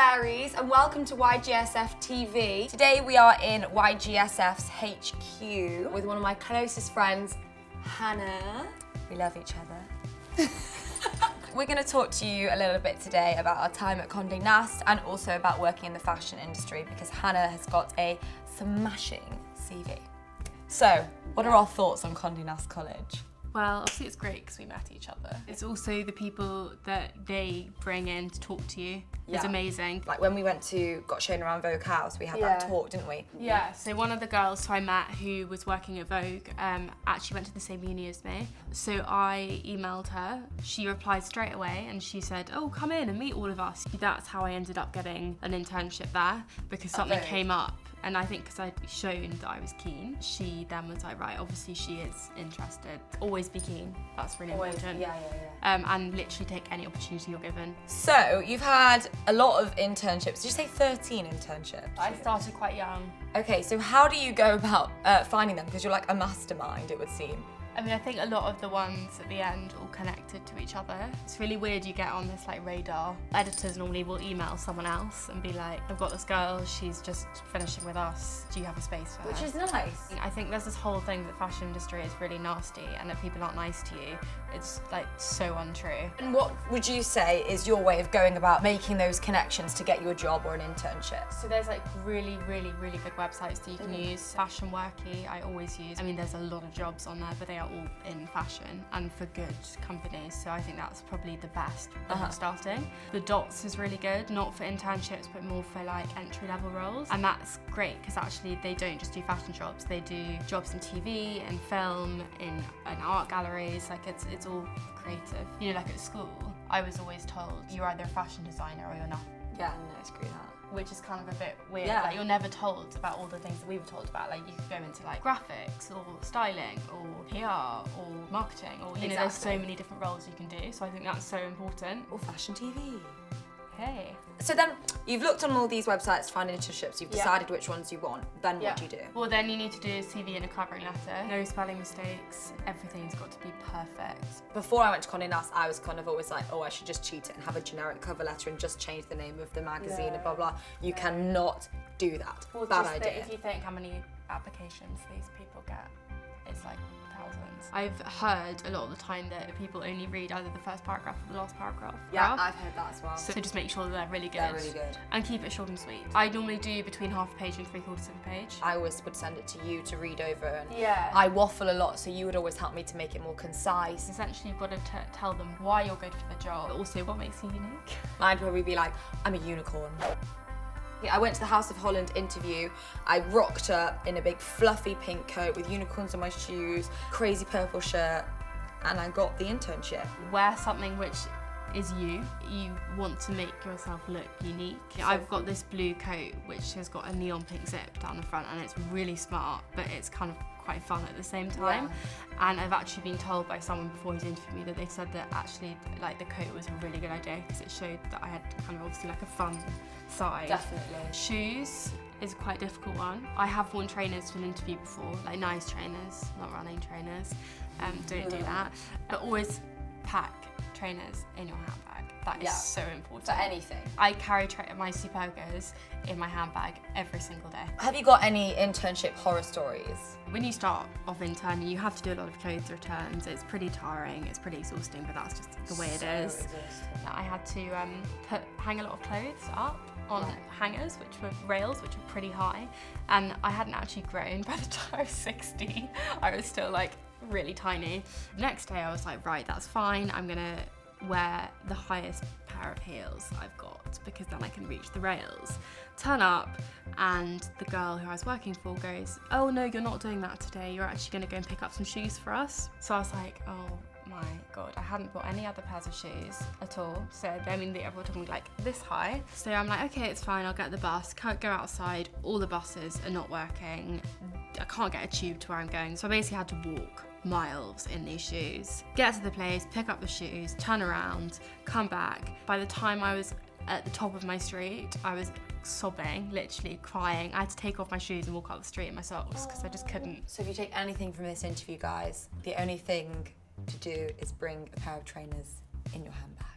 fairies, and welcome to YGSF TV. Today we are in YGSF's HQ with one of my closest friends, Hannah. We love each other. We're going to talk to you a little bit today about our time at Condé Nast and also about working in the fashion industry because Hannah has got a smashing CV. So, what are our thoughts on Condé Nast College? Well, obviously it's great because we met each other. It's also the people that they bring in to talk to you. It's amazing. Like when we got shown around Vogue House, we had that talk, didn't we? Yeah, so one of the girls who I met who was working at Vogue actually went to the same uni as me. So I emailed her, she replied straight away and she said, oh, come in and meet all of us. That's how I ended up getting an internship there because something came up. And I think because I'd shown that I was keen, she then was like, right, obviously she is interested. Always be keen, that's really important. Yeah. And literally take any opportunity you're given. So, you've had a lot of internships. Did you say 13 internships? I started quite young. Okay, so how do you go about finding them? Because you're like a mastermind, it would seem. I mean, I think a lot of the ones at the end all connected to each other. It's really weird, you get on this like radar. Editors normally will email someone else and be like, I've got this girl, she's just finishing with us, do you have a space for her? Which is nice. I think there's this whole thing that fashion industry is really nasty and that people aren't nice to you. It's like so untrue. And what would you say is your way of going about making those connections to get you a job or an internship? So there's like really good websites that you can use. Fashion Worky, I always use. I mean, there's a lot of jobs on there, but they are all in fashion and for good companies. So I think that's probably the best for starting. The Dots is really good, not for internships, but more for like entry-level roles. And that's great because actually they don't just do fashion jobs, they do jobs in TV and film, in art galleries, like it's all creative. You know, like at school, I was always told you're either a fashion designer or you're not. Yeah, no, screw that. Which is kind of a bit weird. Yeah. Like you're never told about all the things that we were told about. Like you could go into like graphics or styling or PR or marketing or you know, there's so many different roles you can do. So I think that's so important. Or fashion TV. Hey. So then, you've looked on all these websites to find internships, you've decided which ones you want, then what do you do? Well, then you need to do a CV and a covering letter. No spelling mistakes, everything's got to be perfect. Before I went to Condé Nast, I was kind of always like, oh, I should just cheat it and have a generic cover letter and just change the name of the magazine and blah, blah. You cannot do that. Well, bad just idea. If you think how many applications these people get, it's like thousands. I've heard a lot of the time that people only read either the first paragraph or the last paragraph. Yeah, I've heard that as well. So just make sure that they're really good. They're really good. And keep it short and sweet. I normally do between half a page and 3/4 of a page. I always would send it to you to read over and Yeah. I waffle a lot, so you would always help me to make it more concise. Essentially, you've got to tell them why you're good for the job, but also what makes you unique. I'd probably be like, I'm a unicorn. I went to the House of Holland interview. I rocked up in a big fluffy pink coat with unicorns on my shoes, crazy purple shirt, and I got the internship. Wear something which is you. You want to make yourself look unique. I've got this blue coat which has got a neon pink zip down the front and it's really smart, but it's kind of quite fun at the same time. Yeah. And I've actually been told by someone before who's interviewed me that they said that actually like the coat was a really good idea because it showed that I had kind of obviously like a fun side. Definitely. Shoes is quite a difficult one. I have worn trainers to an interview before, like nice trainers, not running trainers. Don't do that. But always pack trainers in your handbag. That is so important. For anything. I carry my Supergos in my handbag every single day. Have you got any internship horror stories? When you start off interning, you have to do a lot of clothes returns. It's pretty tiring, it's pretty exhausting, but that's just the way it is. Exhausting. I had to hang a lot of clothes up on hangers, which were rails, which were pretty high, and I hadn't actually grown by the time I was 60. I was still like really tiny. The next day I was like, right, that's fine. I'm gonna wear the highest pair of heels I've got because then I can reach the rails. Turn up and the girl who I was working for goes, oh no, you're not doing that today. You're actually gonna go and pick up some shoes for us. So I was like, oh my God, I hadn't bought any other pairs of shoes at all. So, I mean, they were talking like this high. So I'm like, okay, it's fine, I'll get the bus. Can't go outside, all the buses are not working. I can't get a tube to where I'm going. So I basically had to walk miles in these shoes. Get to the place, pick up the shoes, turn around, come back. By the time I was at the top of my street, I was sobbing, literally crying. I had to take off my shoes and walk up the street in my socks because I just couldn't. So if you take anything from this interview, guys, the only thing to do is bring a pair of trainers in your handbag.